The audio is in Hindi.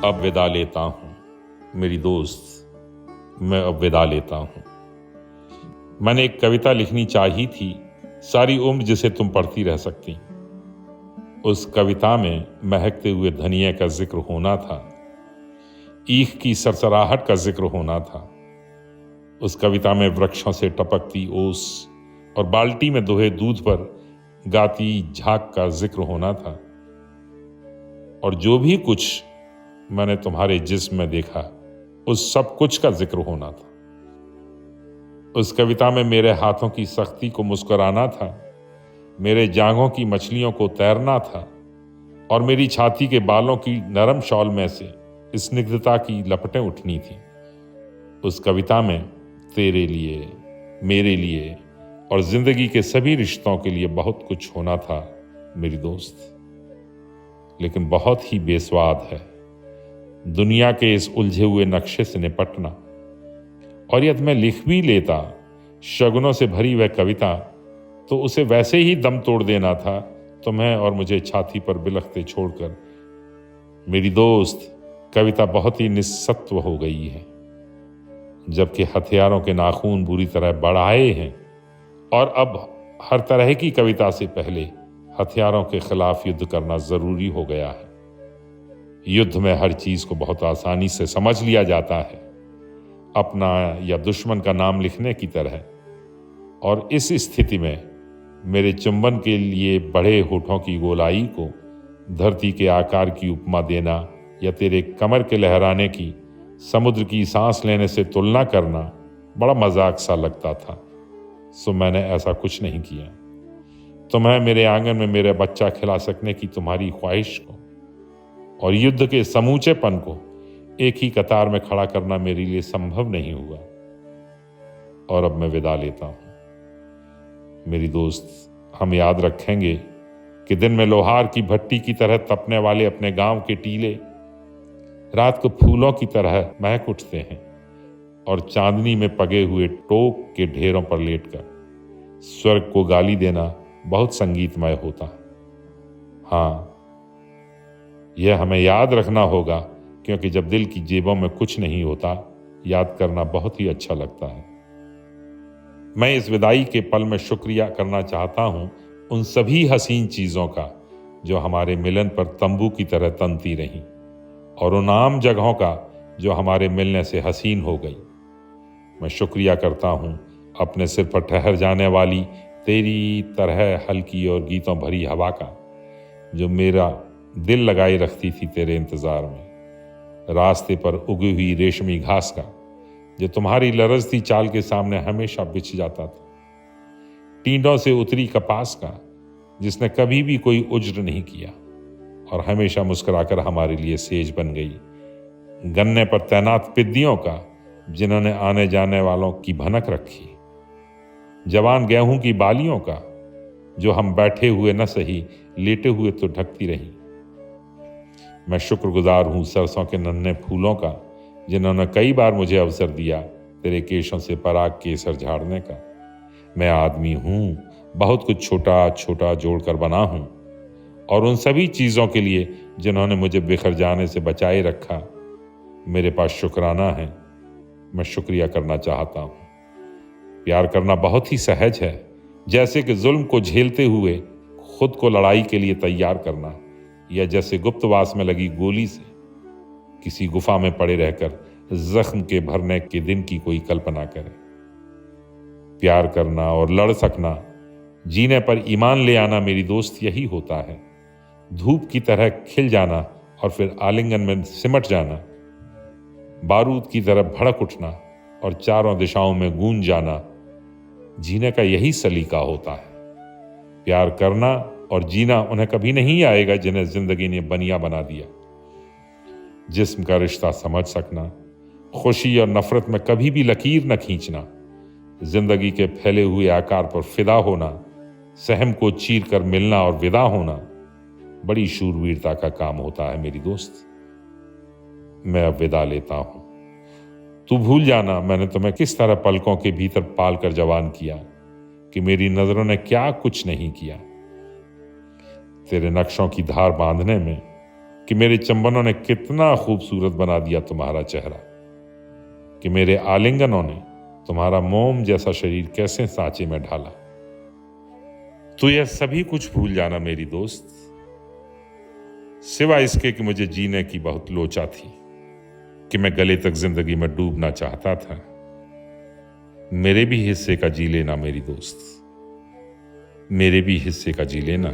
अब विदा लेता हूँ मेरी दोस्त, मैं अब विदा लेता हूँ। मैंने एक कविता लिखनी चाहिए थी, सारी उम्र जिसे तुम पढ़ती रह सकती। उस कविता में महकते हुए धनिया का जिक्र होना था, ईख की सरसराहट का जिक्र होना था। उस कविता में वृक्षों से टपकती ओस और बाल्टी में दोहे दूध पर गाती झाग का जिक्र होना था। और जो भी कुछ मैंने तुम्हारे जिस्म में देखा, उस सब कुछ का जिक्र होना था। उस कविता में मेरे हाथों की सख्ती को मुस्कुराना था, मेरे जांघों की मछलियों को तैरना था और मेरी छाती के बालों की नरम शॉल में से स्निग्धता की लपटें उठनी थी। उस कविता में तेरे लिए, मेरे लिए और जिंदगी के सभी रिश्तों के लिए बहुत कुछ होना था मेरी दोस्त। लेकिन बहुत ही बेस्वाद है दुनिया के इस उलझे हुए नक्शे से निपटना। और यदि मैं लिख भी लेता शगुनों से भरी वह कविता, तो उसे वैसे ही दम तोड़ देना था तुम्हें और मुझे छाती पर बिलखते छोड़कर। मेरी दोस्त, कविता बहुत ही निस्सत्व हो गई है, जबकि हथियारों के नाखून बुरी तरह बढ़ाए हैं। और अब हर तरह की कविता से पहले हथियारों के खिलाफ युद्ध करना जरूरी हो गया है। युद्ध में हर चीज को बहुत आसानी से समझ लिया जाता है, अपना या दुश्मन का नाम लिखने की तरह। और इस स्थिति में मेरे चुंबन के लिए बढ़े होठों की गोलाई को धरती के आकार की उपमा देना या तेरे कमर के लहराने की समुद्र की सांस लेने से तुलना करना बड़ा मजाक सा लगता था। सो मैंने ऐसा कुछ नहीं किया। तुम्हें मेरे आंगन में मेरा बच्चा खिला सकने की तुम्हारी ख्वाहिश को और युद्ध के समूचेपन को एक ही कतार में खड़ा करना मेरे लिए संभव नहीं हुआ। और अब मैं विदा लेता हूं मेरी दोस्त। हम याद रखेंगे कि दिन में लोहार की भट्टी की तरह तपने वाले अपने गांव के टीले रात को फूलों की तरह महक उठते हैं और चांदनी में पगे हुए टोक के ढेरों पर लेटकर स्वर्ग को गाली देना बहुत संगीतमय होता है। हाँ, यह हमें याद रखना होगा, क्योंकि जब दिल की जेबों में कुछ नहीं होता, याद करना बहुत ही अच्छा लगता है। मैं इस विदाई के पल में शुक्रिया करना चाहता हूं उन सभी हसीन चीजों का जो हमारे मिलन पर तंबू की तरह तनती रहीं, और उन आम जगहों का जो हमारे मिलने से हसीन हो गई। मैं शुक्रिया करता हूं अपने सिर पर ठहर जाने वाली तेरी तरह हल्की और गीतों भरी हवा का, जो मेरा दिल लगाई रखती थी तेरे इंतजार में। रास्ते पर उगी हुई रेशमी घास का, जो तुम्हारी लरजती चाल के सामने हमेशा बिछ जाता था। टींडों से उतरी कपास का, जिसने कभी भी कोई उज्र नहीं किया और हमेशा मुस्कुराकर हमारे लिए सेज बन गई। गन्ने पर तैनात पिद्दियों का, जिन्होंने आने जाने वालों की भनक रखी। जवान गेहूं की बालियों का, जो हम बैठे हुए न सही लेटे हुए तो ढकती रही। मैं शुक्रगुजार हूं सरसों के नन्हे फूलों का, जिन्होंने कई बार मुझे अवसर दिया तेरे केशों से पराग केसर झाड़ने का। मैं आदमी हूं, बहुत कुछ छोटा छोटा जोड़कर बना हूं, और उन सभी चीजों के लिए जिन्होंने मुझे बिखर जाने से बचाए रखा, मेरे पास शुक्राना है। मैं शुक्रिया करना चाहता हूं। प्यार करना बहुत ही सहज है, जैसे कि जुल्म को झेलते हुए खुद को लड़ाई के लिए तैयार करना, या जैसे गुप्तवास में लगी गोली से किसी गुफा में पड़े रहकर जख्म के भरने के दिन की कोई कल्पना करे। प्यार करना और लड़ सकना, जीने पर ईमान ले आना मेरी दोस्त, यही होता है। धूप की तरह खिल जाना और फिर आलिंगन में सिमट जाना, बारूद की तरह भड़क उठना और चारों दिशाओं में गूंज जाना, जीने का यही सलीका होता है। प्यार करना और जीना उन्हें कभी नहीं आएगा जिन्हें जिंदगी ने बनिया बना दिया। जिस्म का रिश्ता समझ सकना, खुशी और नफरत में कभी भी लकीर न खींचना, जिंदगी के फैले हुए आकार पर फिदा होना, सहम को चीर कर मिलना और विदा होना बड़ी शूरवीरता का काम होता है मेरी दोस्त। मैं अब विदा लेता हूं। तू भूल जाना मैंने तुम्हें किस तरह पलकों के भीतर पाल कर जवान किया, कि मेरी नजरों ने क्या कुछ नहीं किया। तेरे नक्शों की धार बांधने में कि मेरे चंबनों ने कितना खूबसूरत बना दिया तुम्हारा चेहरा, कि मेरे आलिंगनों ने तुम्हारा मोम जैसा शरीर कैसे सांचे में ढाला। तो यह सभी कुछ भूल जाना मेरी दोस्त, सिवाय इसके कि मुझे जीने की बहुत लोचा थी, कि मैं गले तक जिंदगी में डूबना चाहता था। मेरे भी हिस्से का जी लेना मेरी दोस्त, मेरे भी हिस्से का जी लेना।